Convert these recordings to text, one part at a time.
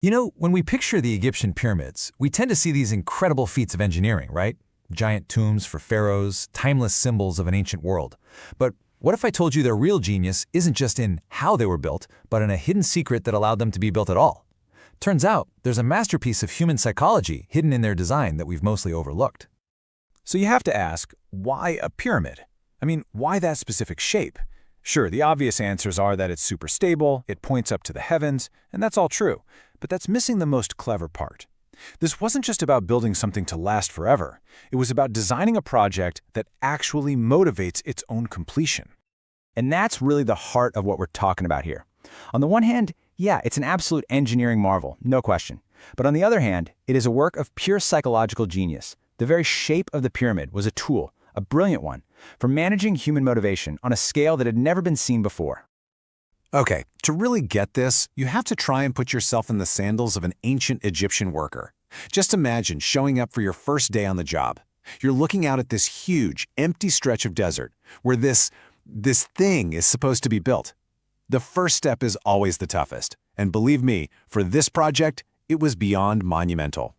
You know, when we picture the Egyptian pyramids, we tend to see these incredible feats of engineering, right? Giant tombs for pharaohs, timeless symbols of an ancient world. But what if I told you their real genius isn't just in how they were built, but in a hidden secret that allowed them to be built at all? Turns out, there's a masterpiece of human psychology hidden in their design that we've mostly overlooked. So you have to ask, why a pyramid? I mean, why that specific shape? Sure, the obvious answers are that it's super stable, it points up to the heavens, and that's all true. But that's missing the most clever part. This wasn't just about building something to last forever. It was about designing a project that actually motivates its own completion. And that's really the heart of what we're talking about here. On the one hand, yeah, it's an absolute engineering marvel, no question. But on the other hand, it is a work of pure psychological genius. The very shape of the pyramid was a tool, a brilliant one, for managing human motivation on a scale that had never been seen before. Okay, to really get this, you have to try and put yourself in the sandals of an ancient Egyptian worker. Just imagine showing up for your first day on the job. You're looking out at this huge, empty stretch of desert where this thing is supposed to be built. The first step is always the toughest, and believe me, for this project, it was beyond monumental.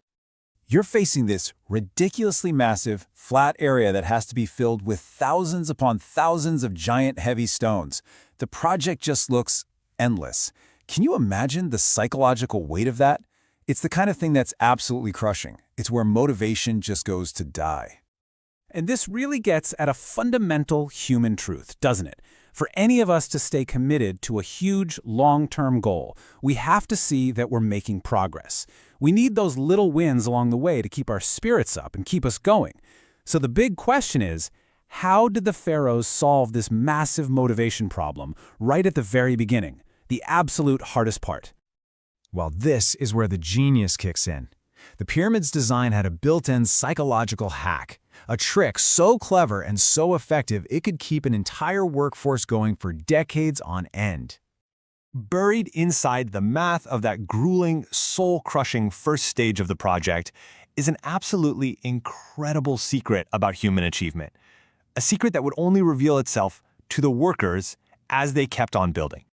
You're facing this ridiculously massive, flat area that has to be filled with thousands upon thousands of giant heavy stones. The project just looks endless. Can you imagine the psychological weight of that? It's the kind of thing that's absolutely crushing. It's where motivation just goes to die. And this really gets at a fundamental human truth, doesn't it? For any of us to stay committed to a huge, long-term goal, we have to see that we're making progress. We need those little wins along the way to keep our spirits up and keep us going. So the big question is, how did the pharaohs solve this massive motivation problem right at the very beginning, the absolute hardest part? Well, this is where the genius kicks in. The pyramid's design had a built-in psychological hack, a trick so clever and so effective it could keep an entire workforce going for decades on end. Buried inside the math of that grueling, soul-crushing first stage of the project is an absolutely incredible secret about human achievement. A secret that would only reveal itself to the workers as they kept on building.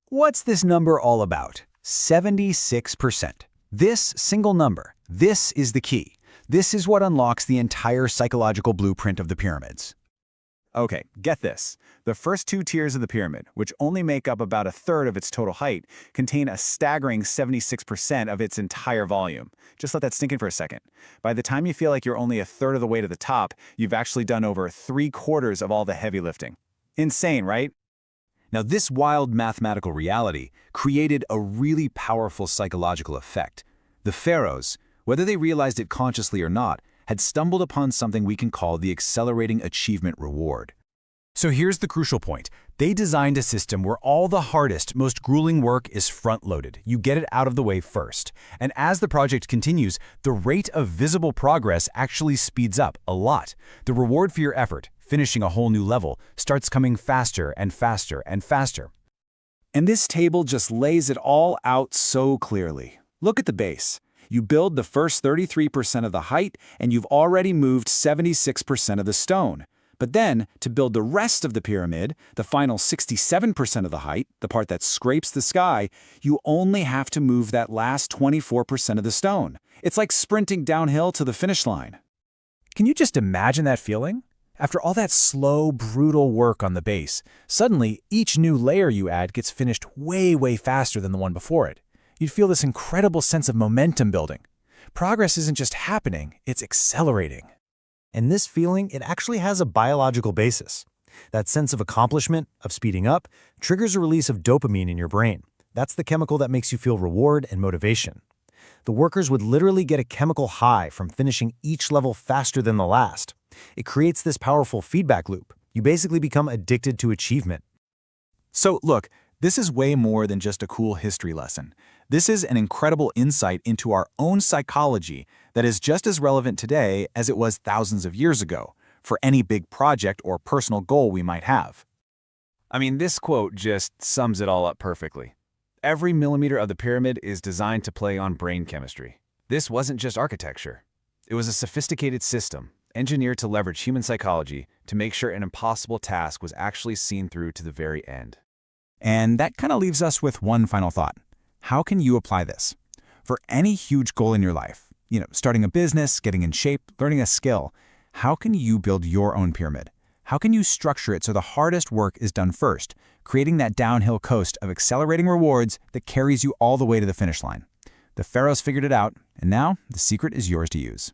What's this number all about? 76%. This single number, this is the key. This is what unlocks the entire psychological blueprint of the pyramids. Okay, get this. The first two tiers of the pyramid, which only make up about a third of its total height, contain a staggering 76% of its entire volume. Just let that sink in for a second. By the time you feel like you're only a third of the way to the top, you've actually done over 3/4 of all the heavy lifting. Insane, right? Now, this wild mathematical reality created a really powerful psychological effect. The pharaohs, whether they realized it consciously or not, had stumbled upon something we can call the accelerating achievement reward. So here's the crucial point. They designed a system where all the hardest, most grueling work is front-loaded. You get it out of the way first. And as the project continues, the rate of visible progress actually speeds up a lot. The reward for your effort, finishing a whole new level, starts coming faster and faster and faster. And this table just lays it all out so clearly. Look at the base. You build the first 33% of the height, and you've already moved 76% of the stone. But then, to build the rest of the pyramid, the final 67% of the height, the part that scrapes the sky, you only have to move that last 24% of the stone. It's like sprinting downhill to the finish line. Can you just imagine that feeling? After all that slow, brutal work on the base, suddenly each new layer you add gets finished way faster than the one before it. You'd feel this incredible sense of momentum building. Progress isn't just happening, it's accelerating. And this feeling, it actually has a biological basis. That sense of accomplishment, of speeding up, triggers a release of dopamine in your brain. That's the chemical that makes you feel reward and motivation. The workers would literally get a chemical high from finishing each level faster than the last. It creates this powerful feedback loop. You basically become addicted to achievement. So look, this is way more than just a cool history lesson. This is an incredible insight into our own psychology that is just as relevant today as it was thousands of years ago, for any big project or personal goal we might have. I mean, this quote just sums it all up perfectly. Every millimeter of the pyramid is designed to play on brain chemistry. This wasn't just architecture. It was a sophisticated system, engineered to leverage human psychology to make sure an impossible task was actually seen through to the very end. And that kind of leaves us with one final thought. How can you apply this? For any huge goal in your life, starting a business, getting in shape, learning a skill, how can you build your own pyramid? How can you structure it so the hardest work is done first, creating that downhill coast of accelerating rewards that carries you all the way to the finish line? The Pharaohs figured it out, and now the secret is yours to use.